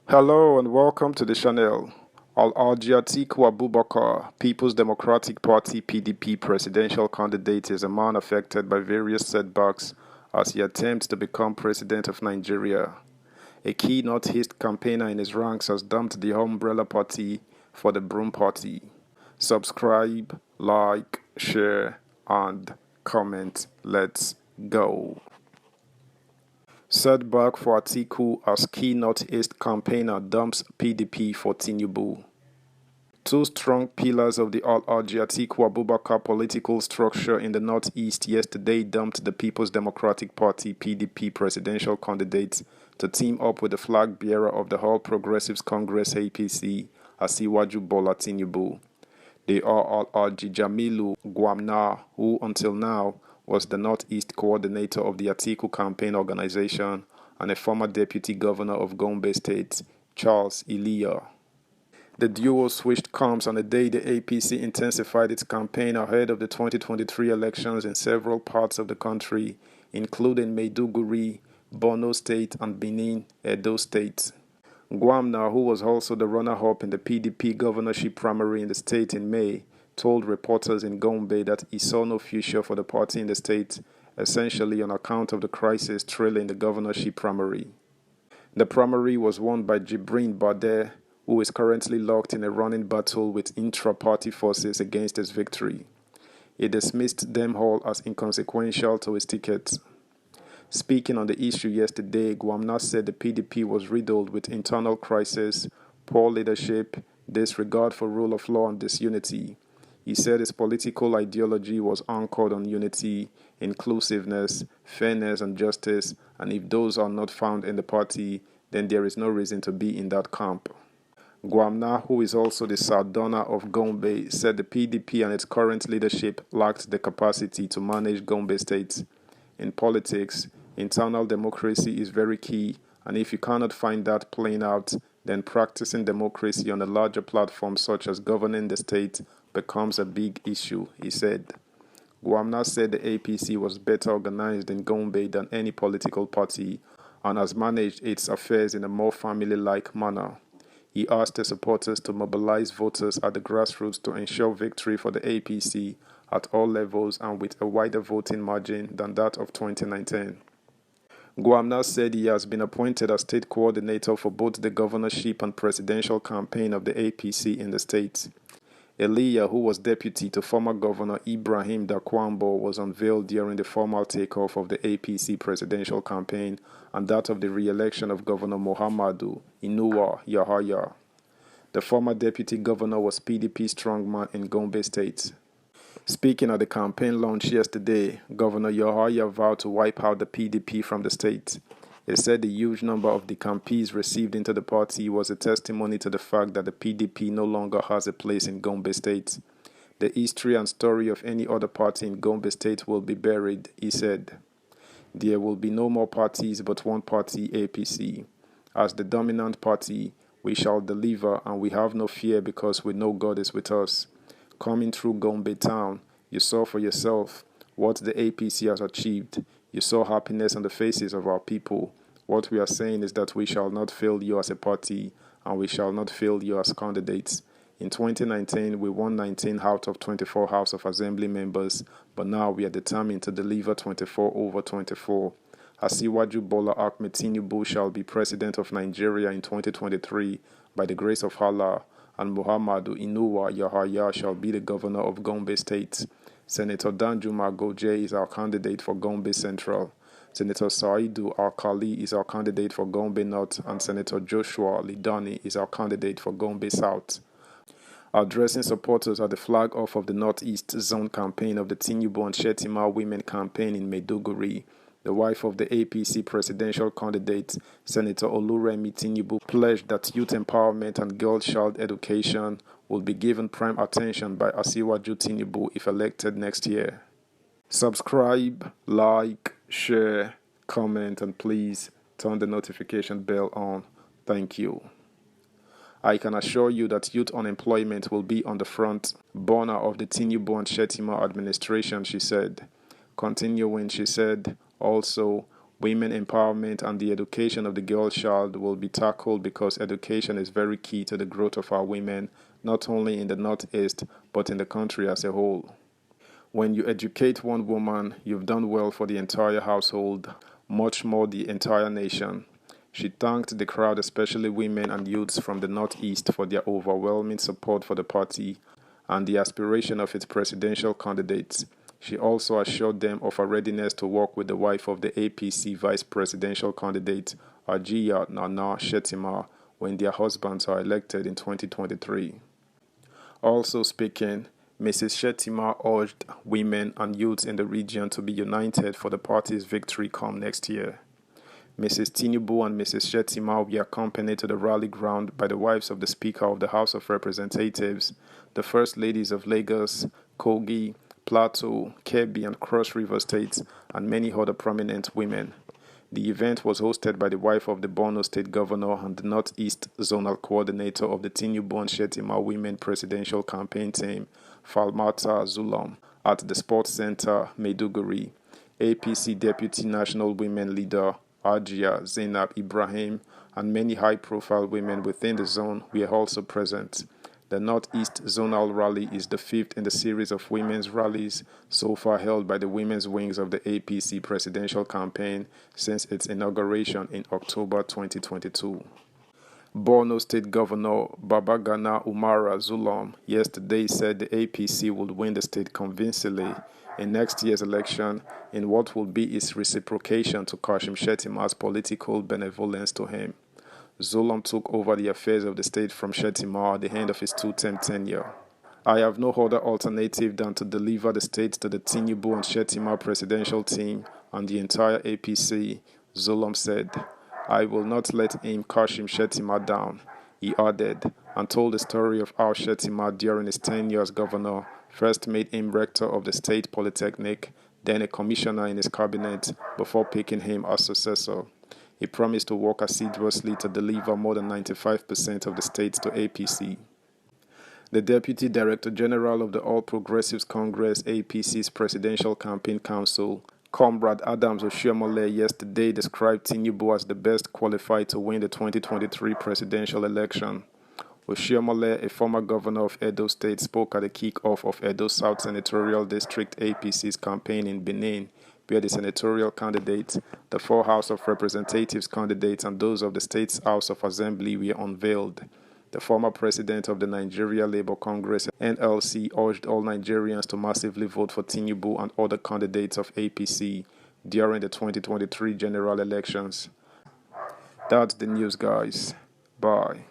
Hello and welcome to the channel. Alhaji Atiku Abubakar, People's Democratic Party PDP presidential candidate, is a man affected by various setbacks as he attempts to become president of Nigeria. A key Northeast campaigner in his ranks has dumped the umbrella party for the broom party. Subscribe, like, share, and comment. Let's go. Setback for Atiku as key Northeast campaigner dumps PDP for TINUBU. Two strong pillars of the Alhaji Atiku Abubakar political structure in the Northeast yesterday dumped the People's Democratic Party PDP presidential candidate to team up with the flag bearer of the All Progressives Congress APC, Asiwaju Bola Tinubu. They are Alhaji Jamilu Gwamna, who until now was the Northeast coordinator of the Atiku campaign organization, and a former deputy governor of Gombe State, Charles Iliya. The duo switched comms on the day the APC intensified its campaign ahead of the 2023 elections in several parts of the country, including Maiduguri, Borno State, and Benin, Edo State. Gwamna, who was also the runner-up in the PDP governorship primary in the state in May, told reporters in Gombe that he saw no future for the party in the state, essentially on account of the crisis trailing the governorship primary. The primary was won by Jibrin Bade, who is currently locked in a running battle with intra-party forces against his victory. He dismissed them all as inconsequential to his ticket. Speaking on the issue yesterday, Gwamna said the PDP was riddled with internal crisis, poor leadership, disregard for rule of law, and disunity. He said his political ideology was anchored on unity, inclusiveness, fairness, and justice, and if those are not found in the party, then there is no reason to be in that camp. Gwamna, who is also the Sardona of Gombe, said the PDP and its current leadership lacked the capacity to manage Gombe State. In politics, internal democracy is very key, and if you cannot find that playing out, then practicing democracy on a larger platform such as governing the state becomes a big issue, he said. Gwamna said the APC was better organized in Gombe than any political party and has managed its affairs in a more family-like manner. He asked the supporters to mobilize voters at the grassroots to ensure victory for the APC at all levels and with a wider voting margin than that of 2019. Gwamna said he has been appointed as state coordinator for both the governorship and presidential campaign of the APC in the state. Iliya, who was deputy to former governor Ibrahim Dakwambo, was unveiled during the formal takeoff of the APC presidential campaign and that of the re-election of Governor Muhammadu Inuwa Yahaya. The former deputy governor was PDP strongman in Gombe State. Speaking at the campaign launch yesterday, Governor Yahaya vowed to wipe out the PDP from the state. He said the huge number of the campees received into the party was a testimony to the fact that the PDP no longer has a place in Gombe State. The history and story of any other party in Gombe State will be buried, he said. There will be no more parties but one party, APC. As the dominant party, we shall deliver and we have no fear because we know God is with us. Coming through Gombe town, you saw for yourself what the APC has achieved. You saw happiness on the faces of our people. What we are saying is that we shall not fail you as a party and we shall not fail you as candidates. In 2019, we won 19 out of 24 House of Assembly members, but now we are determined to deliver 24 over 24. Asiwaju Bola Ahmed Tinubu shall be president of Nigeria in 2023 by the grace of Allah, and Muhammadu Inuwa Yahaya shall be the governor of Gombe State. Senator Danjuma Goje is our candidate for Gombe Central. Senator Saidu Alkali is our candidate for Gombe North, and Senator Joshua Lidani is our candidate for Gombe South. Addressing supporters at the flag-off of the Northeast Zone campaign of the TINUBU and Shetima Women campaign in Maiduguri, the wife of the APC presidential candidate, Senator Oluremi Tinubu, pledged that youth empowerment and girl child education will be given prime attention by Asiwaju Tinubu if elected next year. Subscribe, like, share, comment, and please turn the notification bell on. Thank you. I can assure you that youth unemployment will be on the front burner of the TINUBU and Shetima administration, she said. Continuing, she said, also, Women empowerment and the education of the girl child will be tackled because education is very key to the growth of our women, not only in the Northeast, but in the country as a whole. When you educate one woman, you've done well for the entire household, much more the entire nation. She thanked the crowd, especially women and youths from the Northeast, for their overwhelming support for the party and the aspiration of its presidential candidates. She also assured them of her readiness to work with the wife of the APC vice presidential candidate, Ajiya Nana Shettima, when their husbands are elected in 2023. Also speaking, Mrs. Shettima urged women and youths in the region to be united for the party's victory come next year. Mrs. TINUBU and Mrs. Shettima will be accompanied to the rally ground by the wives of the Speaker of the House of Representatives, the First Ladies of Lagos, Kogi, Plateau, Kebbi, and Cross River States, and many other prominent women. The event was hosted by the wife of the Borno State Governor and the Northeast Zonal Coordinator of the TINUBU and Shettima Women Presidential Campaign Team, Falmata Zulum, at the Sports Center, Maiduguri. APC Deputy National Women Leader, Ajia Zainab Ibrahim, and many high-profile women within the zone were also present. The Northeast Zonal Rally is the fifth in the series of women's rallies so far held by the women's wings of the APC presidential campaign since its inauguration in October 2022. Borno State Governor Babagana Umara Zulum yesterday said the APC would win the state convincingly in next year's election in what will be its reciprocation to Kashim Shettima's political benevolence to him. Zulum took over the affairs of the state from Shettima at the end of his two-term tenure. I have no other alternative than to deliver the state to the TINUBU and Shettima presidential team and the entire APC, Zulum said. I will not let him Kashim Shettima down, he added, and told the story of how Shettima during his tenure as governor first made him rector of the state polytechnic, then a commissioner in his cabinet, before picking him as successor. He promised to work assiduously to deliver more than 95% of the states to APC. The Deputy Director General of the All Progressives Congress APC's Presidential Campaign Council, Comrade Adams Oshiomhole, yesterday described TINUBU as the best qualified to win the 2023 presidential election. Oshiomhole, a former governor of Edo State, spoke at the kick-off of Edo South Senatorial District APC's campaign in Benin, where the senatorial candidates, the four House of Representatives candidates, and those of the state's House of Assembly were unveiled. The former president of the Nigeria Labour Congress, NLC, urged all Nigerians to massively vote for TINUBU and other candidates of APC during the 2023 general elections. That's the news, guys. Bye.